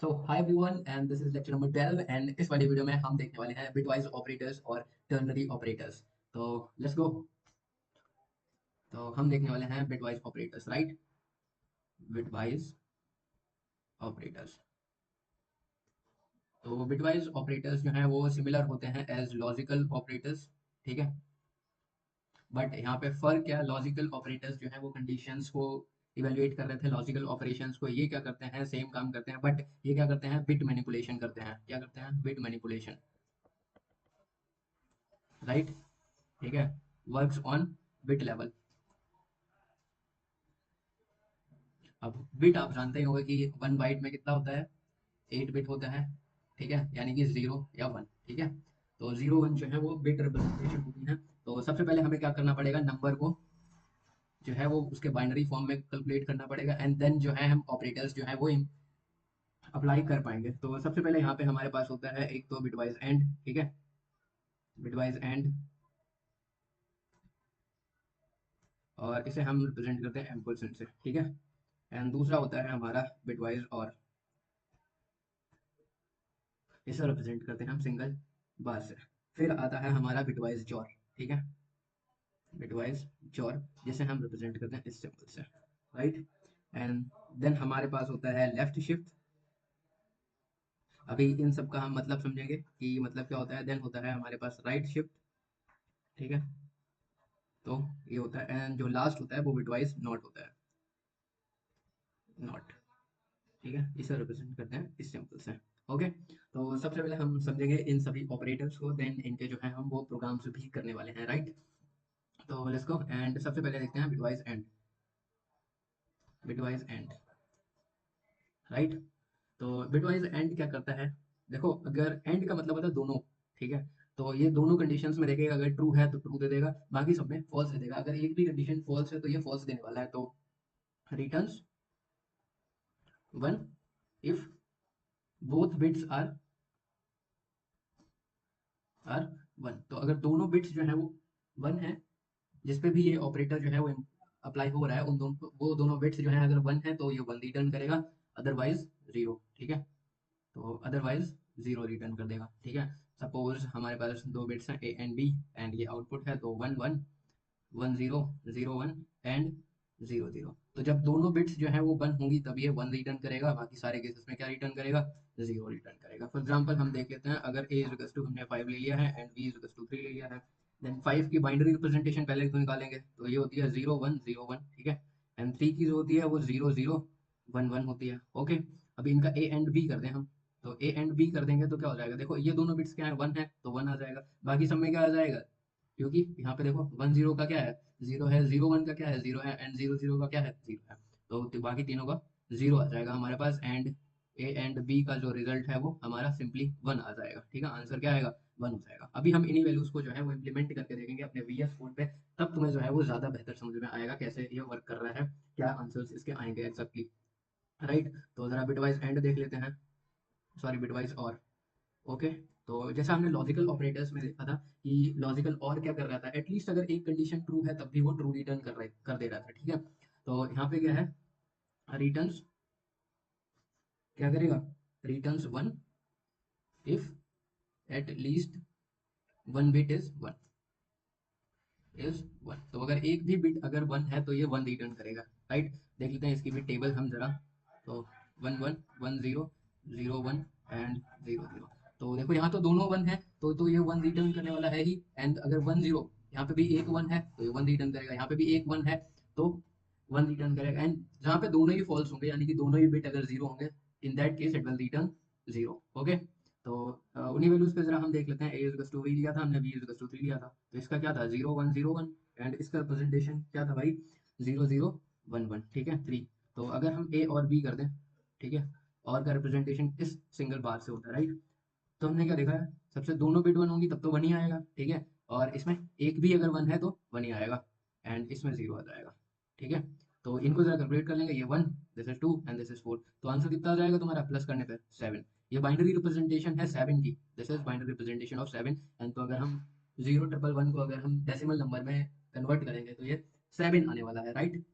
So hi everyone and this is lecture number 12 and इस वाली video में हम देखने वाले हैं बिटवाइज ऑपरेटर्स और टर्नरी ऑपरेटर्स। तो लेट्स गो। तो हम देखने वाले हैं bitwise operators, right. Bitwise operators. तो बिटवाइज ऑपरेटर्स जो हैं वो सिमिलर होते हैं एज लॉजिकल ऑपरेटर्स, ठीक है। बट यहाँ पे फर्क क्या, लॉजिकल ऑपरेटर्स जो है वो कंडीशंस को इवेलुएट कर रहे थे, लॉजिकल ऑपरेशंस को। ये क्या करते हैं, सेम काम करते हैं, बट ये क्या करते हैं, बिट मैनिपुलेशन करते हैं। क्या करते हैं, बिट मैनिपुलेशन, राइट। ठीक है, वर्क्स ऑन बिट लेवल। अब बिट आप जानते ही होंगे कि 1 बाइट में कितना होता है, 8 बिट होता है, ठीक है, यानी कि 0 या 1, ठीक है। तो 0 1 जो है वो बिट रिप्रेजेंटेशन होती है। तो सबसे पहले हमें क्या करना पड़ेगा, नंबर को जो है वो उसके बाइनरी फॉर्म में कैलकुलेट करना पड़ेगा, एंड देन जो है हम ऑपरेटर्स जो है वो अप्लाई कर पाएंगे। तो सबसे पहले यहाँ पे हमारे पास होता है एक तो बिटवाइज एंड, ठीक है, बिटवाइज एंड, और इसे हम रिप्रेजेंट करते हैं एम्परसेंड से, ठीक है। एंड दूसरा होता है हमारा बिटवाइज और, इसे रिप्रेजेंट करते हैं हम सिंगल बार से। फिर आता है हमारा बिटवाइज जॉर, ठीक है, बिटवाइज जॉर, जिसे हम रिप्रेजेंट करते हैं इस सिंबल से, राइट। एंड देन हमारे पास होता है लेफ्ट शिफ्ट। अभी इन सब का हम मतलब समझेंगे कि मतलब क्या होता है। देन होता है हमारे पास राइट शिफ्ट, ठीक है। तो ये होता है, एंड जो लास्ट होता है वो बिटवाइज नॉट होता है, नॉट, ठीक है। इसे रिप्रेजेंट करते हैं इस सिंबल से। ओके, तो सबसे पहले हम समझेंगे इन सभी ऑपरेटर्स को, देन इनके जो है हम वो प्रोग्राम्स भी करने वाले हैं, राइट। तो लेट्स गो। एंड सबसे पहले देखते हैं bitwise and, bitwise and, right. तो बिटवाइज एंड क्या करता है, देखो अगर एंड का मतलब होता है दोनों, ठीक है। तो ये दोनों कंडीशंस में देखेगा, अगर ट्रू है तो ट्रू दे देगा, बाकी सब में फॉल्स दे देगा। अगर एक भी कंडीशन फॉल्स है तो ये फॉल्स देने वाला है। तो returns 1 if both bits are 1। तो अगर दोनों बिट्स जो है वो 1 है, जिसपे भी ये ऑपरेटर जो है वो अप्लाई हो रहा है, उन दोनों, वो दोनों बिट्स जो है अगर 1 है तो ये 1 रिटर्न करेगा, अदरवाइज 0, ठीक है। तो अदरवाइज 0 रिटर्न कर देगा, ठीक है। सपोज हमारे पास दो बिट्स हैं ए एंड बी, एंड ये आउटपुट है, तो 1 1 1 0 0 1 एंड 0 0। तो जब दोनों बिट्स जो है वो 1 होंगी तब ये 1 रिटर्न करेगा, बाकी सारे केसेस में क्या रिटर्न करेगा, 0 रिटर्न करेगा। फॉर एग्जांपल हम देख लेते हैं, अगर a इज टू हमने 5 ले लिया है एंड b इज टू 3 ले लिया है, देन 5 की बाइनरी रिप्रेजेंटेशन पहले तो निकालेंगे, तो ये होती है 0 1 0 1, ठीक है। एंड 3 की जो होती है वो 0 0 1 1 होती है, ओके। अभी इनका a एंड b कर दें हम, तो a एंड b कर देंगे तो क्या हो जाएगा, देखो ये दोनों बिट्स क्या है, 1 है तो 1 आ जाएगा, बाकी सब में क्या आ जाएगा, क्योंकि यहाँ पे देखो 1 0 का क्या है, 0 है, 0 1 का क्या है, 0 है, एंड 0 0 का क्या है, 0 है। तो बाकी तीनों का 0 आ जाएगा हमारे पास, एंड ए एंड बी का जो रिजल्ट है वो हमारा सिंपली 1 आ जाएगा, ठीक है। आंसर क्या आएगा, 1 हो जाएगा। अभी हम इन्हीं वैल्यूज को जो है वो इम्प्लीमेंट करके देखेंगे अपने VS कोड पे, तब तुम्हें जो है वो ज्यादा बेहतर समझ में आएगा कैसे ये वर्क कर रहा है, क्या आंसर्स इसके आएंगे एक्जेक्टली, राइट। तो जरा बिटवाइज एंड देख लेते हैं, सॉरी बिटवाइज और, ओके। तो जैसा हमने लॉजिकल ऑपरेटर्स में देखा था कि लॉजिकल और क्या कर रहा था, एटलीस्ट अगर एक कंडीशन ट्रू है तब भी वो ट्रू रिटर्न कर दे रहा था, ठीक है। तो यहाँ पे क्या है, रिटर्न्स क्या करेगा, returns 1 if at least 1 bit is 1। तो अगर एक भी बिट अगर 1 है तो ये 1 रिटर्न करेगा, राइट। देख लेते हैं इसकी भी टेबल हम जरा। तो 1 1 1 0 0 1 एंड 0 0। तो देखो यहाँ तो दोनों 1 है, तो ये 1 रिटर्न करने वाला है ही। एंड अगर 1 0, यहाँ पे भी एक 1 है तो ये 1 रिटर्न करेगा, यहाँ पे भी एक 1 है तो 1 रिटर्न करेगा। एंड जहाँ पे दोनों ही फॉल्स होंगे, यानी कि दोनों ही बिट अगर 0 होंगे, in that case it will return 0, okay. तो उन्हीं वैल्यूज पे जरा हम देख लेते हैं, ए इज टू वी लिया था हमने, बी इज टू 3 लिया था, तो इसका क्या था, 0 1 0 1, एंड इसका रिप्रेजेंटेशन क्या था भाई, 0 0 1 1, ठीक है, 3। तो अगर हम ए और बी कर दें, ठीक है, और का रिप्रेजेंटेशन इस सिंगल बार से होता है, राइट। तो हमने क्या देखा है, सबसे दोनों बिट 1 होंगी तब तो 1 ही आएगा, ठीक है। और इसमें एक भी अगर 1 है तो 1 ही आएगा, एंड इसमें 0 आ जाएगा, ठीक है। तो इनको जरा कैलकुलेट कर लेंगे, ये 1, this is 2 and this is 4। तो आंसर कितना आ जाएगा तुम्हारा, प्लस करने पे 7। ये बाइनरी रिप्रेजेंटेशन है 7 की, this is binary representation of 7। And तो अगर हम 0 1 1 को अगर हम डेसिमल नंबर में कन्वर्ट करेंगे तो ये 7 आने वाला है, राइट।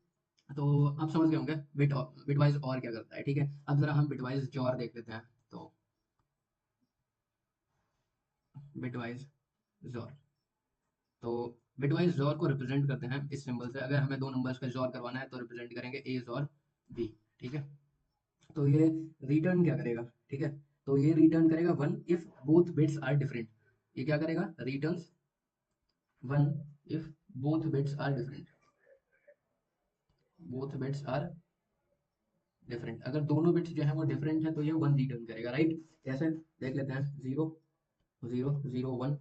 तो आप समझ गए होंगे बिटवाइज और क्या करता है, ठीक है। अब जरा हम बिटवाइज जॉर देख लेते हैं। तो बिटवाइज जॉर, तो बिटवाइज जॉर को रिप्रेजेंट करते हैं इस सिंबल से। अगर हमें दो नंबर्स का जॉर करवाना है तो रिप्रेजेंट करेंगे ए और बी, ठीक है। तो ये रिटर्न क्या करेगा, ठीक है। तो ये रिटर्न करेगा one if both bits are different. ये क्या करेगा, returns one if both bits are different, both bits are different. अगर दोनों बिट्स जो है वो डिफरेंट है तो ये वन रिटर्न करेगा, राइट। कैसे देख लेते हैं, zero zero zero one,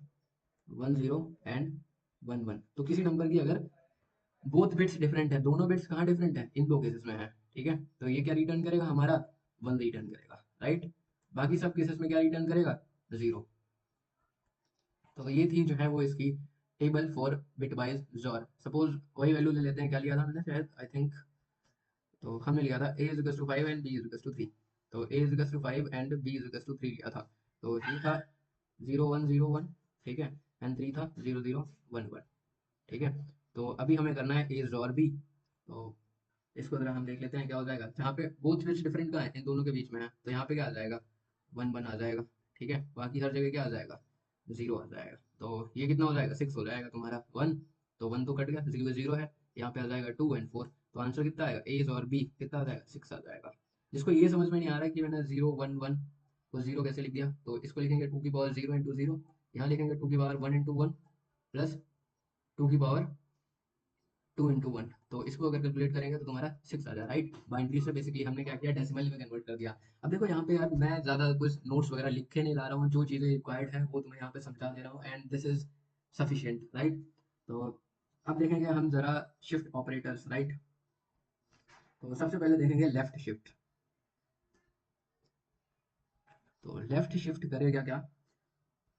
one zero and one one. तो किसी नंबर की अगर बोथ बिट्स डिफरेंट है, दोनों बिट्स कहाँ डिफरेंट है, इन दो केसेस में है, ठीक है। तो ये क्या रिटर्न करेगा हमारा, वन रिटर्न करेगा, राइट। बाकी सब केसेस में क्या रिटर्न करेगा, जीरो। तो ये थी जो है वो इसकी table for bitwise jaw. Suppose वही वैल्यू ले लेते हैं, क्या लिया था मैंने शायद, आई थिंक, तो हमने लिया था a is two five and b is two three. तो a is two five and b is two three लिया था। तो ये था जीरो वन जीरो वन, ठीक है, एंड थ्री था जीरो जीरो वन वन, ठीक है। तो अभी हमें करना है a और b। तो इसको जरा हम देख लेते हैं क्या हो जाएगा। जहाँ पे बोथ बिट्स डिफरेंट का है, इन दोनों के बीच में है, तो यहाँ पे क्या आ जाएगा, वन वन आ जाएगा, ठीक है। बाकी हर जगह क्या आ जाएगा, जीरो आ जाएगा। तो ये कितना हो जाएगा, सिक्स हो जाएगा तुम्हारा, वन। तो वन तो कट गया, जीरो जीरो है, यहाँ पे आ जाएगा टू एंड फोर। तो आंसर कितना आएगा, ए और बी कितना आ जाएगा, सिक्स आ जाएगा। जिसको ये समझ में नहीं आ रहा है कि मैंने जीरो वन वन को जीरो कैसे लिख दिया, तो इसको लिखेंगे टू की पावर जीरो इंटू जीरो, यहाँ लिखेंगे टू की power one into one plus two की पावर टू इंटू वन। तो इसको अगर कैलकुलेट करेंगे तो तुम्हारा सिक्स आ जाए, राइट। बाइनरी से बेसिकली हमने क्या किया, डेसिमल में कन्वर्ट कर दिया। अब देखो यहाँ पे यार, मैं ज्यादा कुछ नोट्स वगैरह लिख के नहीं ला रहा हूँ, जो चीजें रिक्वायर्ड है वो तुम्हें यहाँ पे समझा दे रहा हूँ, and this is sufficient, right. तो अब देखेंगे हम जरा शिफ्ट ऑपरेटर्स, राइट। तो सबसे पहले देखेंगे लेफ्ट शिफ्ट। तो लेफ्ट शिफ्ट करेगा क्या,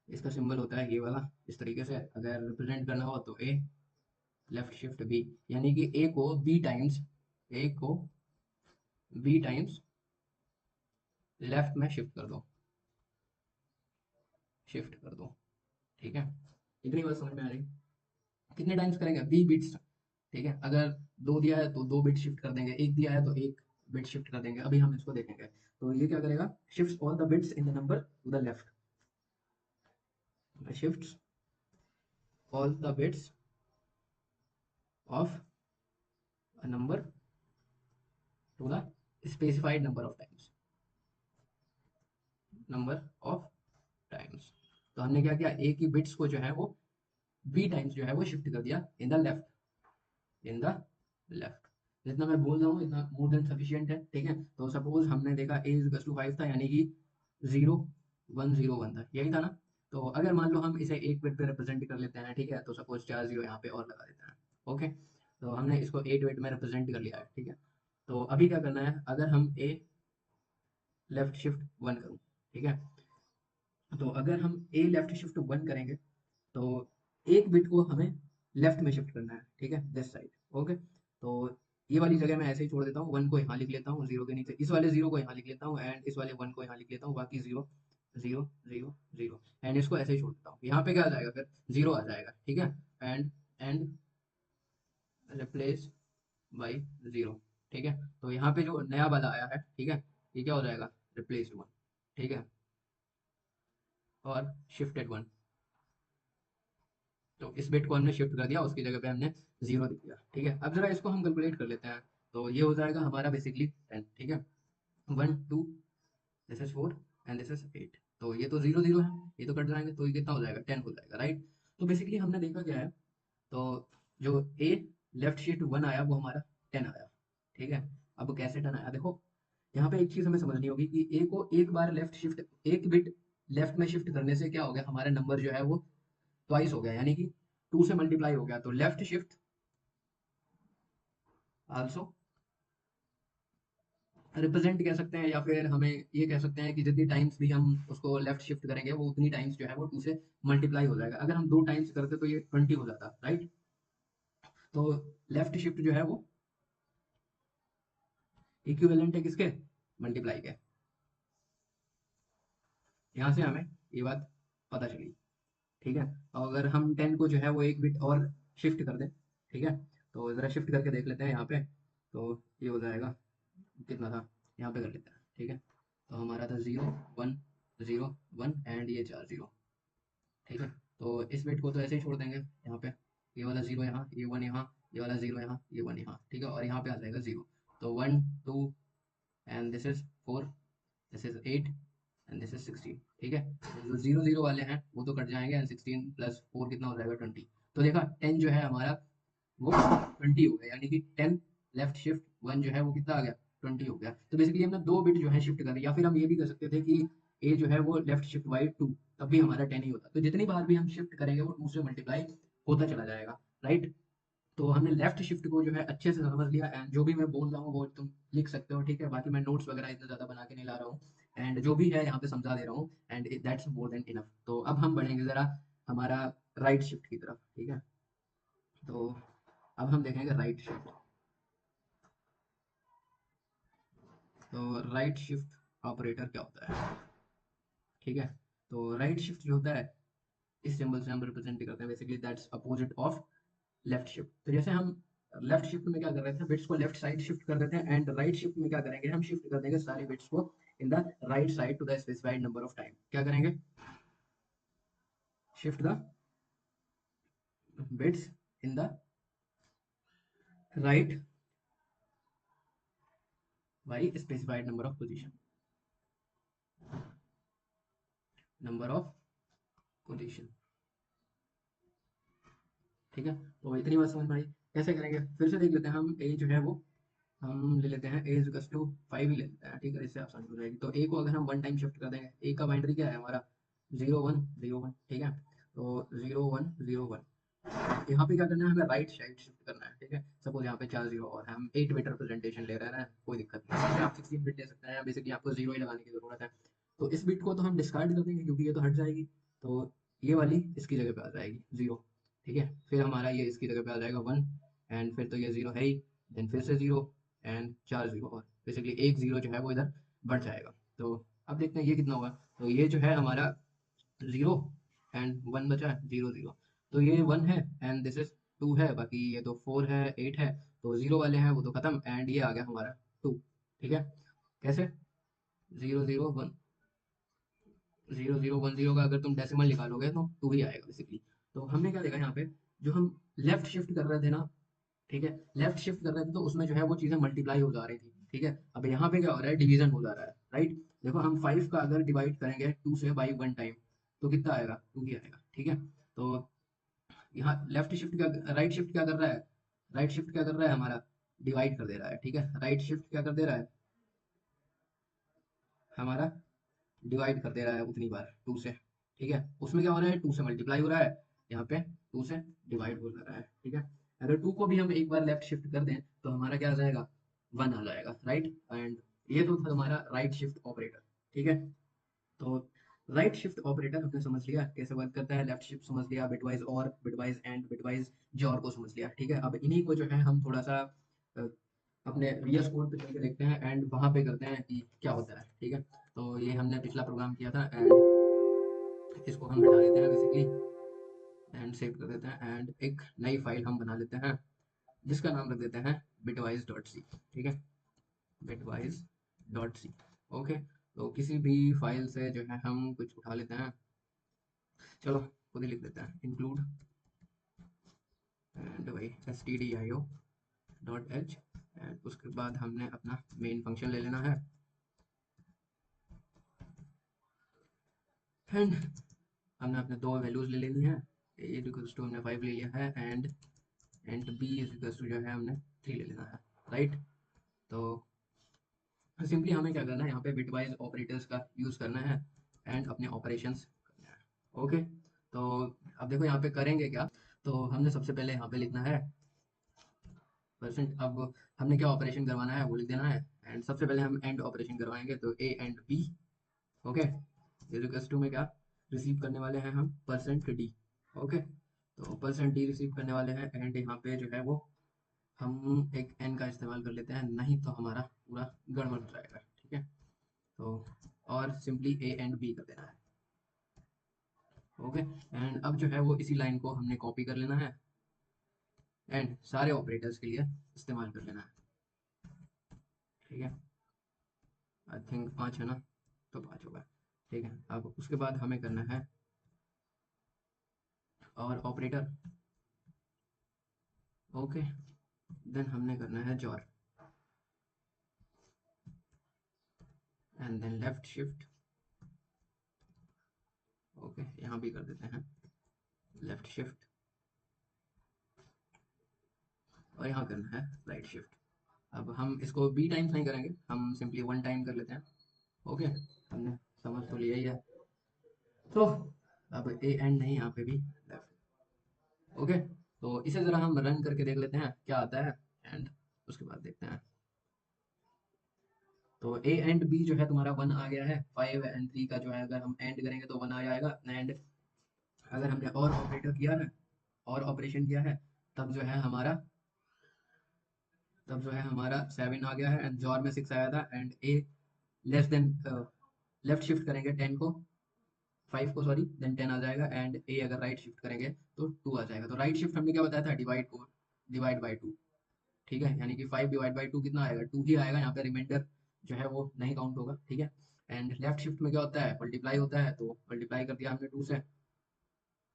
इसका सिंबल होता है ये वाला, इस तरीके से अगर रिप्रेजेंट करना हो तो ए, लेफ्ट शिफ्ट बी, यानी कि ए को बी टाइम्स, ए को बी टाइम्स लेफ्ट में शिफ्ट कर दो, शिफ्ट कर दो, ठीक है। इतनी बात समझ में आ रही, कितने टाइम्स करेंगे, बी बिट्स, ठीक है। अगर दो दिया है तो दो बिट शिफ्ट कर देंगे, एक दिया है तो एक बिट शिफ्ट कर देंगे। अभी हम इसको देखेंगे। तो ये क्या करेगा, shift all the bits in the number two the left, shift all the bits of a number to the specified number of times, number of times. तो हमने क्या किया, ए की बिट्स को जो है वो बी टाइम्स जो है वो शिफ्ट कर दिया in the left, in the left. जितना मैं बोल रहा हूँ इतना मोर देन सफिशियंट है, ठीक है। तो सपोज हमने देखा ए इज टू फाइव था, यानी कि जीरो वन था, यही था ना। तो अगर मान लो हम इसे एक बिट पे रिप्रेजेंट कर लेते हैं, ठीक है, तो सपोज चार जीरो यहाँ पे और लगा देते हैं, ओके। तो हमने इसको एट बिट में रिप्रेजेंट कर लिया है, ठीक है। तो अभी क्या करना है, अगर हम ए लेफ्ट शिफ्ट वन करूँ, ठीक है। तो अगर हम ए लेफ्ट शिफ्ट वन करेंगे तो एक बिट को हमें लेफ्ट में शिफ्ट करना है, ठीक है, दिस साइड, ओके। तो ये वाली जगह मैं ऐसे ही छोड़ देता हूँ, वन को यहाँ लिख लेता हूँ जीरो के नीचे, इस वाले जीरो को यहाँ लिख लेता हूँ, एंड इस वाले वन को यहाँ लिख लेता हूँ, बाकी zero zero zero zero, and इसको ऐसे ही छोड़ देता हूँ। यहाँ पे क्या आ जाएगा, फिर जीरो आ जाएगा, ठीक है। एंड रिप्लेस बाई जीरो, ठीक है। तो यहाँ पे जो नया वाला आया है, ठीक है, ये क्या हो जाएगा, रिप्लेस वन, ठीक है, और शिफ्टेड वन। तो इस बिट को हमने शिफ्ट कर दिया, उसकी जगह पे हमने जीरो लिख दिया, ठीक है। अब जरा इसको हम कैलकुलेट कर लेते हैं। तो ये हो जाएगा हमारा बेसिकली टेन, ठीक है। One two, this is four and this is eight. तो ये तो जीरो जीरो है, ये तो कट जाएंगे, तो ये कितना हो जाएगा, टेन हो जाएगा, राइट। तो बेसिकली हमने देखा क्या है, तो जो ए लेफ्ट शिफ्ट वन आया वो हमारा टेन आया, ठीक है। अब कैसे टेन आया, देखो यहाँ पे एक चीज हमें समझनी होगी कि ए को एक बार लेफ्ट शिफ्ट, एक बिट लेफ्ट में शिफ्ट करने से क्या हो गया, हमारा नंबर जो है वो ट्वाइस हो गया, यानी कि टू से मल्टीप्लाई हो गया। तो लेफ्ट शिफ्ट आल्सो रिप्रेजेंट कह सकते हैं, या फिर हमें ये कह सकते हैं कि जितनी टाइम्स भी हम उसको लेफ्ट शिफ्ट करेंगे वो उतनी टाइम्स जो है वो टू से मल्टीप्लाई हो जाएगा। अगर हम दो टाइम्स करते तो ये 20 हो जाता, राइट। तो लेफ्ट शिफ्ट जो है वो इक्विवेलेंट है किसके, मल्टीप्लाई के। यहाँ से हमें ये बात पता चली, ठीक है। और अगर हम 10 को जो है वो एक बिट और शिफ्ट कर दें, ठीक है, तो ज़रा शिफ्ट करके देख लेते हैं यहाँ पे। तो ये हो जाएगा कितना था, यहाँ पे कर लेते हैं, ठीक है। तो हमारा था 0 1 0 1 एंड ये 4 0, ठीक है। तो इस बिट को तो ऐसे ही छोड़ देंगे यहाँ पे, ये वाला 0 यहाँ, ये 1 यहाँ, ये वाला 0 यहाँ, ये 1 यहाँ, ठीक है। और यहाँ पे आ जाएगा 0, तो 1 2 and this is 4, this is 8 and this is 16, ठीक है। तो जो 0 0 वाले हैं वो तो कट जाएंगे एंड 16 प्लस 4 कितना हो जाएगा 20। तो देखा 10 जो है हमारा वो 20 हो गया, यानी कि 10 लेफ्ट शिफ्ट 1 जो है वो कितना आ गया 20 हो गया। तो बेसिकली हमने दो बिट जो है शिफ्ट कर दी, या फिर हम ये भी कर सकते थे कि ए जो है वो लेफ्ट शिफ्ट बाई 2, तब भी हमारा 10 ही होता। तो जितनी बार भी हम शिफ्ट करेंगे वो 2 से मल्टीप्लाई होता चला जाएगा, राइट। तो हमने लेफ्ट शिफ्ट को जो है अच्छे से समझ लिया एंड जो भी मैं बोल रहा हूँ वो तुम लिख सकते हो, ठीक है। बाकी मैं नोट्स वगैरह इतना ज़्यादा बना के नहीं ला रहा हूँ एंड जो भी है यहाँ पे समझा दे रहा हूँ and that's more than enough. तो अब हम बढ़ेंगे ज़रा हमारा राइट शिफ्ट की तरफ, ठीक है। तो अब हम देखेंगे राइट शिफ्ट। तो राइट शिफ्ट ऑपरेटर क्या होता है, ठीक है। तो राइट शिफ्ट जो होता है इस सिंबल से हम रिप्रेजेंट करते हैं, basically that's opposite of left shift. तो जैसे हम लेफ्ट शिफ्ट में क्या कर रहे थे, बिट्स को लेफ्ट साइड शिफ्ट कर देते हैं एंड राइट शिफ्ट में क्या करेंगे, हम शिफ्ट कर देंगे सारे बिट्स को in the right side to the specified number of time. क्या करेंगे, shift the bits in the right by specified number of position, number of position, ठीक है। तो इतनी बात समझ में आई। कैसे करेंगे फिर से देख लेते हैं, हम ए जो है वो हम ले लेते हैं ए इक्वल्स टू 5 ही ले लेते हैं, ठीक है। इससे आसानी हो जाएगी। तो ए को अगर हम वन टाइम शिफ्ट कर देंगे, ए का बाइनरी क्या है हमारा 0 1 0 1, ठीक है। तो 0 1 0 1, यहाँ पे क्या करना है, हमें राइट साइड शिफ्ट करना है, ठीक है। सपोज यहाँ पे 4 0 और हम 8 बिट रिप्रेजेंटेशन ले रहे हैं ना, कोई दिक्कत नहीं है, आप 16 बिट ले सकते हैं, बेसिकली आपको 0 ही लगाने की जरूरत है। तो इस बिट को तो हम डिस्कार्ड कर देंगे क्योंकि ये तो हट जाएगी, तो ये वाली इसकी जगह पे आ जाएगी 0, ठीक है। फिर हमारा ये इसकी जगह पे आ जाएगा 1 एंड फिर तो ये 0 है ही, देन फिर से 0 एंड 4 0 और बेसिकली एक 0 जो है वो इधर बढ़ जाएगा। तो अब देखते हैं ये कितना होगा। तो ये जो है हमारा 0 एंड 1 बचा 0 0, तो ये 1 है एंड दिस इज 2 है, बाकी ये तो 4 है 8 है, तो 0 वाले हैं वो तो खत्म एंड ये आ गया हमारा 2, ठीक है। कैसे 0 0 1 0 0 1 0 का अगर तुम डेसिमल निकालोगे तो 2 ही आएगा बेसिकली। तो हमने क्या देखा यहाँ पे, जो हम लेफ्ट शिफ्ट कर रहे थे ना, ठीक है, लेफ्ट शिफ्ट कर रहे थे तो उसमें जो है वो चीजें मल्टीप्लाई हो जा रही थी, ठीक है। अब यहाँ पे क्या हो रहा है, डिवीजन हो जा रहा है, राइट। देखो हम 5 का अगर डिवाइड करेंगे 2 से बाई 1 टाइम तो कितना आएगा 2 ही आएगा, ठीक है। तो यहाँ लेफ्ट शिफ्ट क्या, राइट शिफ्ट क्या कर रहा है, राइट शिफ्ट क्या कर रहा है हमारा डिवाइड कर दे रहा है, ठीक है। राइट शिफ्ट क्या कर दे रहा है हमारा डिवाइड कर दे रहा है उतनी बार 2 से, ठीक है। उसमें क्या हो रहा है 2 से मल्टीप्लाई हो रहा है, यहाँ पे 2 से डिवाइड हो रहा है, ठीक है। अगर 2 को भी हम एक बार लेफ्ट शिफ्ट कर दें तो हमारा क्या आ जाएगा 1 आ जाएगा, राइट। एंड ये तो था हमारा राइट शिफ्ट ऑपरेटर, ठीक है। तो राइट शिफ्ट ऑपरेटर हमने समझ लिया कैसे वर्क करता है, लेफ्ट शिफ्ट समझ लिया, बिटवाइज और बिटवाइज एंड बिटवाइज जॉर को समझ लिया, ठीक है। अब इन्हीं को जो है हम थोड़ा सा अ, अपने VS कोड पे चल के देखते हैं एंड वहां पे करते हैं कि क्या होता है, ठीक है। तो ये हमने पिछला प्रोग्राम किया था एंड इसको हम हटा देते हैं बेसिकली एंड सेव कर देते हैं एंड एक नई फाइल हम बना लेते हैं जिसका नाम रख देते हैं bitwise.c, ठीक है, bitwise.c, ओके। तो किसी भी फाइल से जो है हम कुछ उठा लेते हैं, चलो खुद ही लिख देते हैं इंक्लूड एंड वही stdio डॉट एच एंड उसके बाद हमने अपना मेन फंक्शन ले लेना है एंड हमने अपने दो वैल्यूज ले लेनी है, a इक्वल्स टू हमने 5 ले लिया है एंड b इक्वल्स टू जो है हमने 3 ले लेना है, राइट। तो सिंपली हमें क्या करना है, यहाँ पे बिटवाइज ऑपरेटर्स का यूज करना है एंड अपने ऑपरेशंस करना है, ओके। तो अब देखो यहाँ पे करेंगे क्या, तो हमने सबसे पहले यहाँ पे लिखना है परसेंट। अब हमने क्या ऑपरेशन करवाना है वो लिख देना है एंड सबसे पहले हम एंड ऑपरेशन करवाएंगे, तो A and B, okay. Equals to में क्या रिसीव करने वाले हैं हम परसेंट डी, ओके। तो परसेंट डी रिसीव करने वाले हैं एंड यहाँ पे जो है वो हम एक एन का इस्तेमाल कर लेते हैं, नहीं तो हमारा पूरा गड़बड़ हो जाएगा, ठीक है। तो और सिंपली ए एंड बी कर देना है, ओके। एंड अब जो है वो इसी लाइन को हमने कॉपी कर लेना है एंड सारे ऑपरेटर्स के लिए इस्तेमाल कर लेना है, ठीक है, आई थिंक 5 है ना, तो 5 होगा। ठीक है, अब उसके बाद हमें करना है और ऑपरेटर। ओके, देन हमने करना है XOR, and then left shift. Okay, यहाँ भी कर देते हैं लेफ्ट शिफ्ट, और यहाँ करना है राइट शिफ्ट। अब हम इसको बी टाइम्स नहीं करेंगे, हम सिंपली 1 टाइम कर लेते हैं। ओके, हमने समझ तो लिया ही है। तो अब ए एंड नहीं, यहाँ पे भी लेफ्ट। ओके, तो इसे ज़रा हम रन करके देख लेते हैं क्या आता है, एंड उसके बाद देखते हैं। तो ए एंड बी जो है तुम्हारा 1 आ गया है, 5 एंड 3 का जो है अगर हम एंड करेंगे तो 1 आ जाएगा। एंड अगर हमने और ऑपरेटर किया है, और ऑपरेशन किया है, तब जो है हमारा तब जो है हमारा 7 आ गया है, एंड जॉर में 6 आया था, and A less than left shift करेंगे 10 को, 5 को सॉरी, देन 10 आ जाएगा। एंड ए अगर राइट शिफ्ट करेंगे तो 2 आ जाएगा। तो राइट शिफ्ट हमने क्या बताया था, डिवाइड बाई 2। ठीक है, यानी कि 5 डिवाइड बाई 2 कितना आएगा, 2 ही आएगा। यहाँ पे रिमाइंडर जो है वो नहीं काउंट होगा। ठीक है, एंड लेफ्ट शिफ्ट में क्या होता है, मल्टीप्लाई होता है, तो मल्टीप्लाई कर दिया हमने 2 से।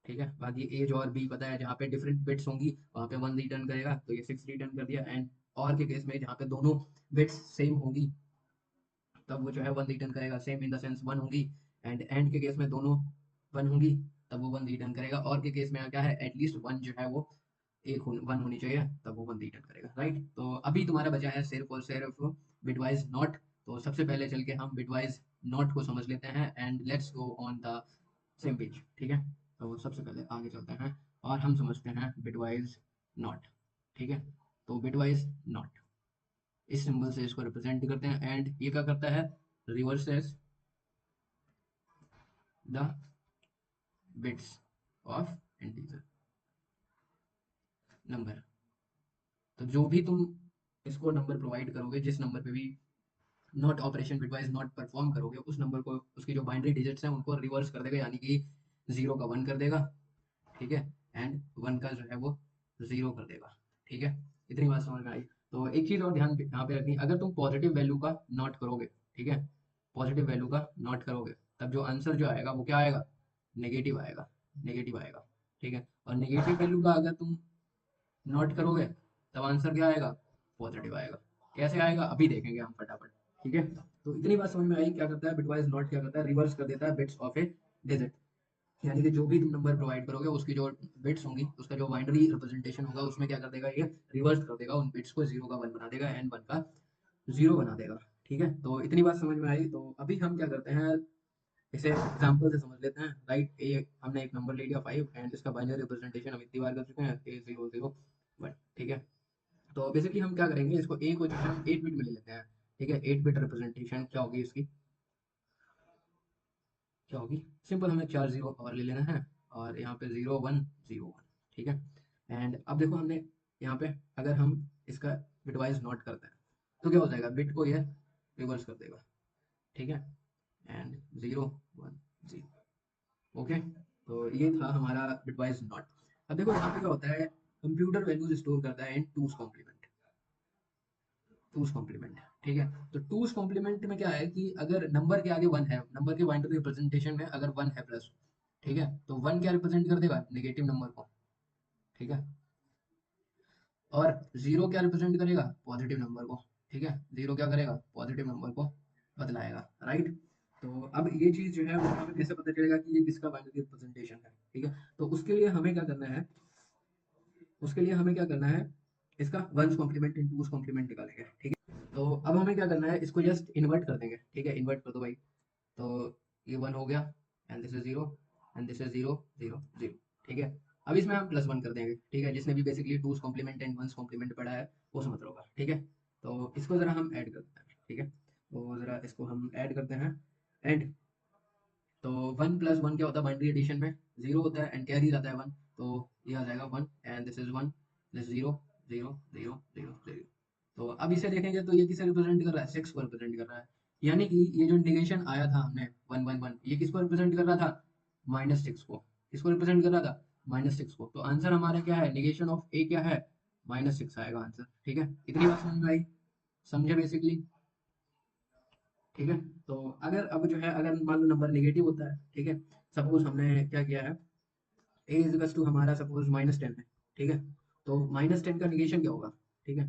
ठीक है, बाकी एज और बी पता है, जहाँ पे डिफरेंट बिट्स होंगी वहाँ पे 1 रिटर्न करेगा, तो ये 6 रिटर्न कर दिया। एंड और के केस में जहाँ पे दोनों बिट्स सेम होंगी, तब वो जो है 1 रिटर्न करेगा, सेम इन द सेंस 1 होंगी। एंड के केस में दोनों 1 होंगी, तब वो 1 रिटर्न करेगा। और के केस में क्या है, एटलीस्ट 1 जो है वो 1 होनी चाहिए, तब वो 1 रिटर्न करेगा। राइट, तो अभी तुम्हारा बचा है सिर्फ और सिर्फ बिटवाइज नॉट। तो सबसे पहले चल के हम बिटवाइज नॉट को समझ लेते हैं, and let's go on the same page. ठीक है, तो सबसे पहले आगे चलते हैं और हम समझते हैं बिटवाइज नॉट। ठीक है, तो बिटवाइज नॉट इस सिंबल से इसको रिप्रेजेंट करते हैं, एंड ये क्या करता है, reverses the bits of integer number. तो जो भी तुम इसको नंबर प्रोवाइड करोगे, जिस नंबर पे भी not operation bitwise not perform करोगे, उस नंबर को, उसकी जो बाइनरी डिजिट्स हैं उनको रिवर्स कर देगा, यानी कि 0 का 1 कर देगा। ठीक है, एंड 1 का जो है वो 0 कर देगा। ठीक है, इतनी बात समझ में आई। तो एक चीज़ और ध्यान यहाँ पे रखनी, अगर तुम पॉजिटिव वैल्यू का नॉट करोगे, ठीक है, पॉजिटिव वैल्यू का नॉट करोगे, तब जो आंसर जो आएगा वो क्या आएगा, नेगेटिव आएगा। नेगेटिव आएगा। ठीक है, और नेगेटिव वैल्यू का अगर तुम नोट करोगे, तब आंसर क्या आएगा, पॉजिटिव आएगा। कैसे आएगा अभी देखेंगे हम फटाफट। ठीक है, तो इतनी बात समझ में आई, क्या करता है बिटवाइज नॉट, क्या करता है, रिवर्स कर देता है बिट्स ऑफ ए डिजिट। यानी कि जो भी तुम नंबर प्रोवाइड करोगे, उसकी जो बिट्स होंगी, उसका जो बाइनरी रिप्रेजेंटेशन होगा, उसमें क्या कर देगा, ये रिवर्स कर देगा, उन बिट्स को 0 का 1 बना देगा, एंड 1 का 0 बना देगा। ठीक है, तो इतनी बात समझ में आई। तो अभी हम क्या करते हैं, इसे एग्जाम्पल से समझ लेते हैं। राइट, ए हमने एक नंबर ले लिया 5, एंड इसका बाइनरी रिप्रेजेंटेशन हम इतनी बार कर चुके हैं, A001। ठीक है, तो बेसिकली हम क्या करेंगे, इसको ए को जो है हम 8 बिट में ले लेते हैं। ठीक है, 8 बिट रिप्रेजेंटेशन क्या होगी इसकी, क्या होगी, सिंपल, हमें 4 जीरो और ले लेना है, और यहाँ पे 0 1 0 1। ठीक है, एंड अब देखो हमने यहाँ पे, अगर हम इसका बिटवाइज नॉट करते हैं, तो क्या हो जाएगा, बिट को ये रिवर्स कर देगा। ठीक है, एंड 0 1 0। ओके, तो ये था हमारा बिटवाइज नॉट। अब देखो यहाँ पे क्या होता है, कंप्यूटर वैल्यूज स्टोर करता है इन टूज कॉम्प्लीमेंट। टूज कॉम्प्लीमेंट, ठीक है, तो टूज कॉम्प्लीमेंट में क्या है कि अगर नंबर के आगे 1 है, नंबर के बाइनरी रिप्रेजेंटेशन में अगर 1 है प्लस, ठीक है, तो 1 क्या रिप्रेजेंट कर देगा, नेगेटिव नंबर को। ठीक है, और 0 क्या रिप्रेजेंट करेगा, पॉजिटिव नंबर को। ठीक है, 0 क्या करेगा, पॉजिटिव नंबर को बदलाएगा। राइट, तो अब ये चीज जो है वो हमें कैसे पता चलेगा कि ये किसका बाइनरी रिप्रेजेंटेशन है। ठीक है, तो उसके लिए हमें क्या करना है, उसके लिए हमें क्या करना है, इसका वंस कॉम्प्लीमेंट इन टूज कॉम्प्लीमेंट निकालेंगे। ठीक है, तो अब हमें क्या करना है, इसको जस्ट इन्वर्ट कर देंगे। ठीक है, इन्वर्ट कर दो भाई। तो ये 1 हो गया, and this is 0, and this is 0 0 0। ठीक है, अब इसमें हम +1 कर देंगे। ठीक है, जिसने भी basically two's complement and one's complement पढ़ा है वो समझ होगा। ठीक है, तो इसको ज़रा हम ऐड करते हैं। ठीक है, तो ज़रा इसको हम ऐड करते हैं, एंड तो 1 + 1 क्या होता है बाइनरी एडिशन में, 0 होता है, एंड कैरी जाता है 1, तो ये आ जाएगा 1, एंड दिस इज 1, दिस 0 0 0 0 0। तो अब इसे देखेंगे तो ये किसे रिप्रेजेंट कर रहा है, 6 को रिप्रेजेंट कर रहा है। यानी कि ये जो निगेशन आया था हमने 1 1 1, ये किसको रिप्रेजेंट कर रहा था, -6 को। किसको रिप्रेजेंट कर रहा था, -6 को। तो आंसर हमारा क्या है, निगेशन ऑफ ए क्या है, -6 आएगा आंसर। ठीक है, इतनी बात समझ में आई, समझे बेसिकली। ठीक है। तो अगर अब जो है अगर मान लो नंबर नेगेटिव होता है, ठीक है, सपोज हमने क्या किया है, ए इज टू हमारा सपोज -10 है, ठीक है, तो -10 का निगेशन क्या होगा, ठीक है,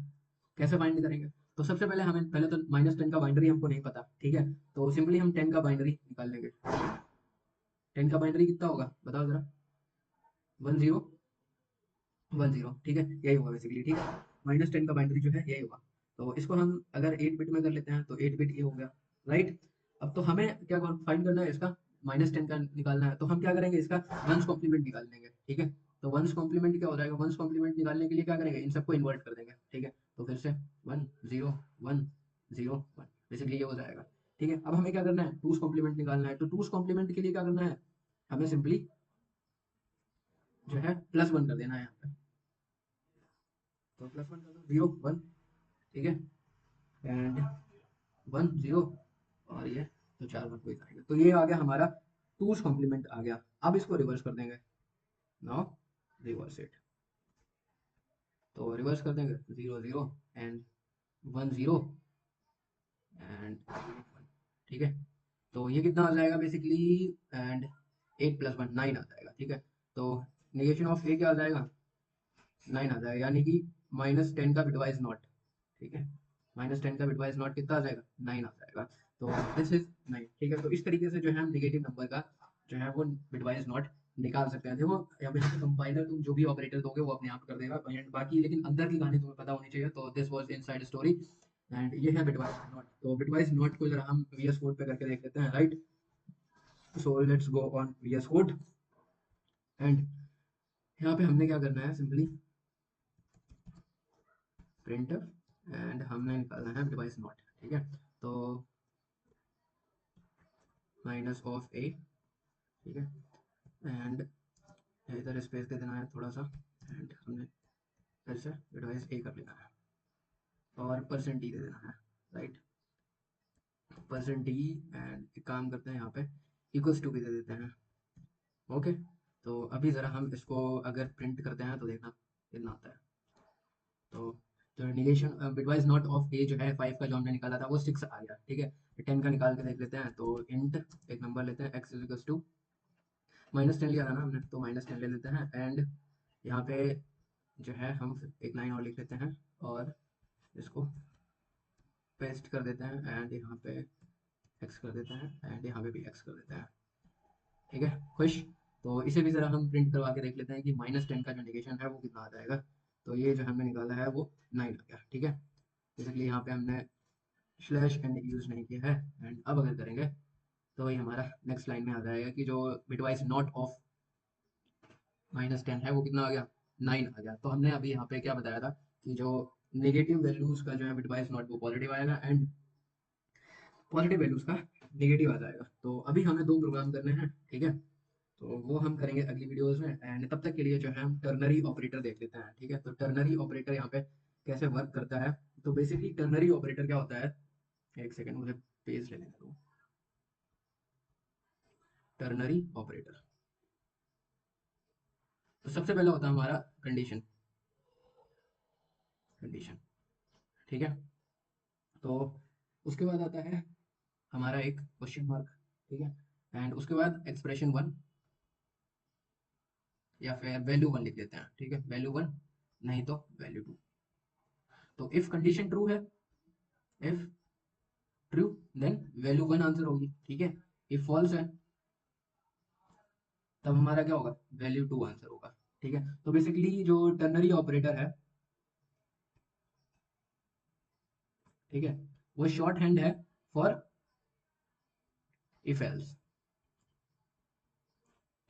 कैसे फाइंड करेंगे? तो सबसे पहले हमें पहले तो -10 का बाइनरी हमको नहीं पता, ठीक है, तो सिंपली हम 10 का बाइनरी निकाल लेंगे। 10 का बाइनरी कितना होगा बताओ जरा? 1010, ठीक है, यही होगा बेसिकली, ठीक है, -10 का बाइनरी जो है यही होगा। तो इसको हम अगर 8 बिट में कर लेते हैं तो 8 बिट ये हो गया, राइट। अब तो हमें क्या फाइंड करना है इसका, -10 का निकालना है, तो हम क्या करेंगे इसका वंस कॉम्प्लीमेंट निकाल लेंगे, ठीक है। तो वंस कॉम्प्लीमेंट क्या हो जाएगा, वंस कॉम्प्लीमेंट निकालने के लिए क्या करेंगे, इन सबको इन्वर्ट कर देंगे, ठीक है। तो फिर से 1 0 1 0 1 बेसिकली ये हो जाएगा, ठीक है। अब हमें क्या करना है, टूस कॉम्प्लीमेंट निकालना है, तो टूस कॉम्प्लीमेंट के लिए क्या करना है, हमें सिंपली जो है +1 कर देना है यहाँ पे, तो +1 कर दो, 0 1, ठीक है, एंड 1 0, और ये तो 4 1 कोई आएगा, तो ये आ गया हमारा टूस कॉम्प्लीमेंट आ गया। अब इसको रिवर्स कर देंगे, नाउ रिवर्स इट, तो रिवर्स कर देंगे 0 0 एंड 1 0 एंड 1, ठीक है। तो ये कितना आ जाएगा बेसिकली, एंड 8 + 1 9 आ जाएगा, ठीक है। तो नेगेशन ऑफ ए क्या आ जाएगा, 9 आ जाएगा, यानी कि -10 का बिटवाइज नॉट, ठीक है, -10 का बिटवाइज नॉट कितना आ जाएगा, 9 आ जाएगा। तो दिस इज 9, ठीक है। तो इस तरीके से जो है हम नेगेटिव नंबर का जो है वो बिटवाइज नॉट निकाल सकते हैं। देखो यहाँ पे कंपाइलर तुम जो भी ऑपरेटर दोगे वो अपने आप कर देगा, एंड बाकी लेकिन अंदर की कहानी तुम्हें पता होनी चाहिए। तो this was inside story, and ये है बिटवाइज नॉट। तो बिटवाइज नॉट को जरा हम VS कोड पे करके देख लेते हैं, right. So let's go on VS code, and यहाँ पे हमने क्या करना है, सिंपली प्रिंटफ, एंड हमने निकालना है डिवाइस नॉट, ठीक है। तो -(a), ठीक है, एंड इधर स्पेस दे देना है थोड़ा सा, एंड हमने फिर से डिवाइस ए कर लेना है, और %d दे देना है, राइट, %d, एंड एक काम करते हैं यहाँ पे =2 भी दे देते हैं, ओके। तो अभी ज़रा हम इसको अगर प्रिंट करते हैं तो देखना कितना आता है। तो जो निगेशन बिटवाइज नॉट ऑफ ए जो है 5 का जो हमने निकाला था वो 6 आ गया, ठीक है। 10 का निकाल के देख लेते हैं, तो इंट एक नंबर लेते हैं, x इज टू -10 लिया था ना हमने, तो -10 ले लेते हैं, एंड यहाँ पे जो है हम एक लाइन और लिख लेते हैं, और इसको पेस्ट कर देते हैं, एंड यहाँ पे x कर देते हैं, एंड यहाँ पे भी x कर देते हैं, ठीक है, खुश। तो इसे भी ज़रा हम प्रिंट करवा के देख लेते हैं कि -10 का जो निगेशन है वो कितना आ जाएगा। तो ये जो हमने निकाला है वो 9 आ गया, ठीक है। इसलिए यहाँ पे हमने स्लैश एंड यूज़ नहीं किया है, एंड अब अगर करेंगे तो ये हमारा नेक्स्ट लाइन में आ जाएगा कि जो बिटवाइज नॉट ऑफ -10 है वो कितना आ गया, 9 आ गया। तो हमने अभी यहाँ पे क्या बताया था कि जो नेगेटिव वैल्यूज का जो है बिटवाइज नॉट वो पॉजिटिव आएगा, एंड पॉजिटिव वैल्यूज का नेगेटिव आ जाएगा। तो अभी हमें 2 प्रोग्राम करने हैं, ठीक है, तो वो हम करेंगे अगली वीडियोस में, एंड तब तक के लिए जो है हम टर्नरी ऑपरेटर देख लेते हैं, ठीक है। तो टर्नरी ऑपरेटर यहाँ पे कैसे वर्क करता है, तो बेसिकली टर्नरी ऑपरेटर क्या होता है, एक सेकेंड मुझे पेज ले लेने दो। टर्नरी ऑपरेटर, तो सबसे पहला होता है हमारा कंडीशन, कंडीशन, ठीक है। तो उसके बाद आता है हमारा एक क्वेश्चन मार्क, ठीक है, एंड उसके बाद एक्सप्रेशन 1, या फिर वैल्यू 1 लिख देते हैं, ठीक है, वैल्यू 1, नहीं तो वैल्यू 2। तो इफ कंडीशन ट्रू है, if true, then value 1 answer होगी, ठीक है। इफ फॉल्स है तब हमारा क्या होगा, वैल्यू 2 आंसर होगा, ठीक है। तो बेसिकली जो टर्नरी ऑपरेटर है, ठीक है, वो शॉर्ट हैंड है फॉर इफ एल्स,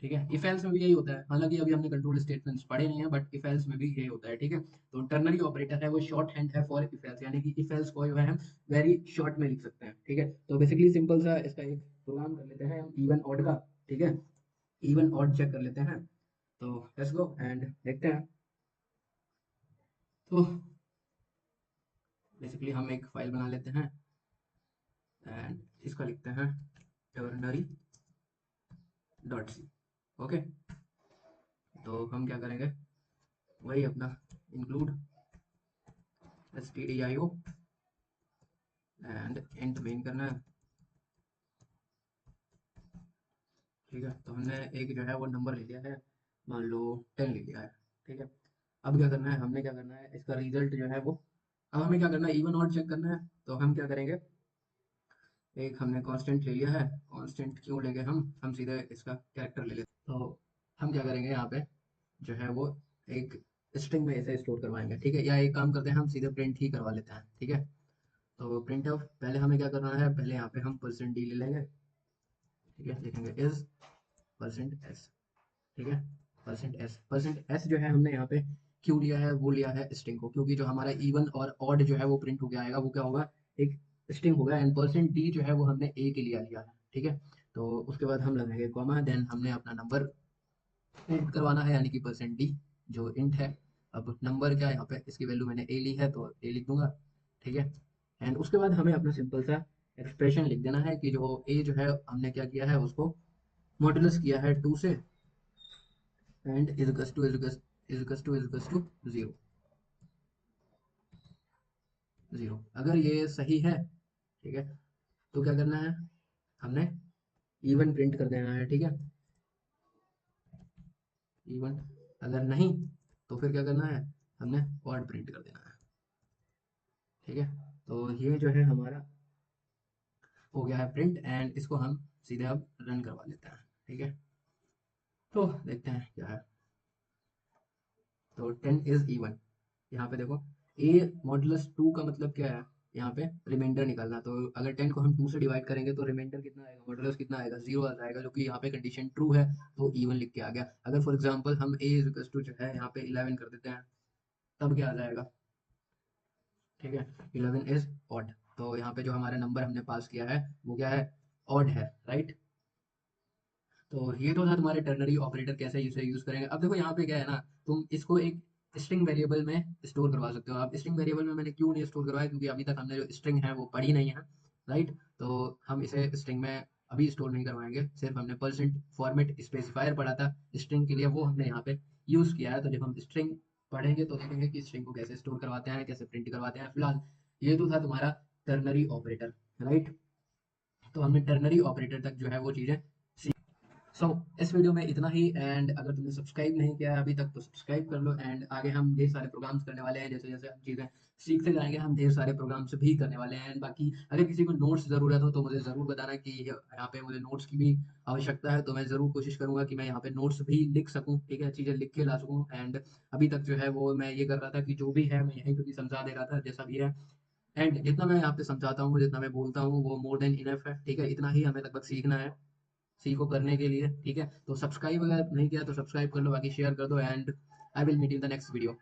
ठीक है। इफ एल्स में भी यही होता है, हालांकि अभी हमने कंट्रोल स्टेटमेंट्स पढ़े नहीं है, बट इफ एल्स में भी यही होता है, ठीक है। तो टर्नरी ऑपरेटर है वो शॉर्ट हैंड है फॉर इफ एल्स, यानी कि इफ एल्स को जो है हम वेरी शॉर्ट में लिख सकते हैं, ठीक है। तो बेसिकली सिंपल सा इसका एक प्रोग्राम कर लेते हैं हम इवन ऑड का, ठीक है, इवन ऑड चेक कर लेते हैं। तो लेट्स गो एंड देखते हैं। तो बेसिकली हम एक फाइल बना लेते हैं, एंड इसका लिखते हैं ternary.c, ओके। तो हम क्या करेंगे, वही अपना include stdio, and int main करना है, ठीक है। तो हमने एक जो है वो नंबर ले लिया है, मान लो 10 ले लिया है। ठीक है। अब क्या करना है, हमने क्या करना है, इसका रिजल्ट जो है वो, अब हमें क्या करना है, इवन ऑड चेक करना है। तो हम क्या करेंगे, एक हमने कांस्टेंट ले लिया है। कांस्टेंट क्यों लेंगे, हम सीधे इसका कैरेक्टर ले लेते हैं। तो हम क्या करेंगे यहाँ पे जो है वो एक स्ट्रिंग में ऐसे स्टोर करवाएंगे। ठीक है, या एक काम करते हैं, हम सीधे प्रिंट ही करवा लेते हैं। ठीक है। तो प्रिंट ऑफ, पहले हमें क्या करना है, पहले यहाँ पे हम परसेंट डी ले लेंगे। ठीक है, लिखेंगे इज परसेंट एस। ठीक है, परसेंट एस जो है हमने यहाँ पे क्यों लिया है, वो लिया है स्ट्रिंग को, क्योंकि जो हमारा इवन और ऑड जो है वो प्रिंट होके आएगा, वो क्या होगा, एक स्ट्रिंग होगा। एंड परसेंट डी जो है वो हमने ए के लिए लिया है। ठीक है। तो उसके बाद हम लगाएंगे कॉमा, देन हमने अपना नंबर प्रिंट करवाना है, यानी कि परसेंट डी जो इंट है। अब नंबर क्या है, यहाँ पे इसकी वैल्यू मैंने ए ली है तो ए लिख दूंगा। ठीक है। एंड उसके बाद हमें अपना सिंपल सा एक्सप्रेशन लिख देना है कि जो ए जो है हमने क्या किया है, उसको मॉड्यूलस किया है 2 से, and is to zero. Zero अगर ये सही है, ठीक है, तो क्या करना है, हमने इवन प्रिंट कर देना है। ठीक है, इवन। अगर नहीं तो फिर क्या करना है, हमने ऑड प्रिंट कर देना है। ठीक है। तो ये जो है हमारा हो गया है प्रिंट, एंड इसको हम सीधे अब रन करवा लेते हैं। ठीक है। तो देखते हैं क्या है। तो 10 इज इवन, यहाँ पे देखो, ए मॉडुलस 2 का मतलब क्या है, यहाँ पे रिमाइंडर निकालना। तो अगर 10 को हम 2 से डिवाइड करेंगे तो रिमाइंडर कितना आएगा, मॉडुलस कितना आएगा, 0 आ जाएगा, जो कि यहाँ पे कंडीशन ट्रू है, तो इवन लिख के आ गया। अगर फॉर एग्जांपल हम ए इज टू जो है यहाँ पे 11 कर देते हैं, तब क्या आ जाएगा। ठीक है, 11 इज ऑड। तो यहाँ पे जो हमारा नंबर हमने पास किया है वो क्या है, ऑड है, राइट। तो ये तो था तुम्हारे टर्नरी ऑपरेटर कैसे इसे यूज करेंगे। अब देखो यहाँ पे क्या है ना, तुम इसको एक स्ट्रिंग वेरिएबल में स्टोर करवा सकते हो। आप स्ट्रिंग वेरिएबल में मैंने क्यों नहीं स्टोर करवाया, क्योंकि अभी तक हमने जो स्ट्रिंग है वो पढ़ी नहीं है, राइट। तो हम इसे स्ट्रिंग में अभी स्टोर नहीं करवाएंगे, सिर्फ हमने परसेंट फॉर्मेट स्पेसिफायर पढ़ा था स्ट्रिंग के लिए, वो हमने यहाँ पे यूज किया है। तो जब हम स्ट्रिंग पढ़ेंगे तो देखेंगे कि स्ट्रिंग को कैसे स्टोर करवाते हैं, कैसे प्रिंट करवाते हैं। फिलहाल ये तो था तुम्हारा टर्नरी ऑपरेटर, राइट। तो हमने टर्नरी ऑपरेटर तक जो है वो चीजें। सो इस वीडियो में इतना ही, एंड अगर तुमने सब्सक्राइब नहीं किया है अभी तक तो सब्सक्राइब कर लो। एंड आगे हम ढेर सारे प्रोग्राम्स करने वाले हैं, जैसे जैसे हम चीज़ें सीखते जाएंगे हम ढेर सारे प्रोग्राम्स भी करने वाले हैं। एंड बाकी अगर किसी को नोट्स ज़रूरत हो तो मुझे ज़रूर बताना कि यहाँ पे मुझे नोट्स की भी आवश्यकता है, तो मैं ज़रूर कोशिश करूंगा कि मैं यहाँ पे नोट्स भी लिख सकूँ। ठीक है, चीज़ें लिख के ला सकूँ। एंड अभी तक जो है वो मैं ये कर रहा था कि जो भी है मैं यहीं पे भी समझा दे रहा था, जैसा भी है। एंड जितना मैं यहाँ पे समझाता हूँ, जितना मैं बोलता हूँ, वो मोर देन इनफ है। ठीक है, इतना ही हमें लगभग सीखना है, सीखो करने के लिए। ठीक है, तो सब्सक्राइब अगर नहीं किया तो सब्सक्राइब कर लो, बाकी शेयर कर दो, and I will meet in the next video.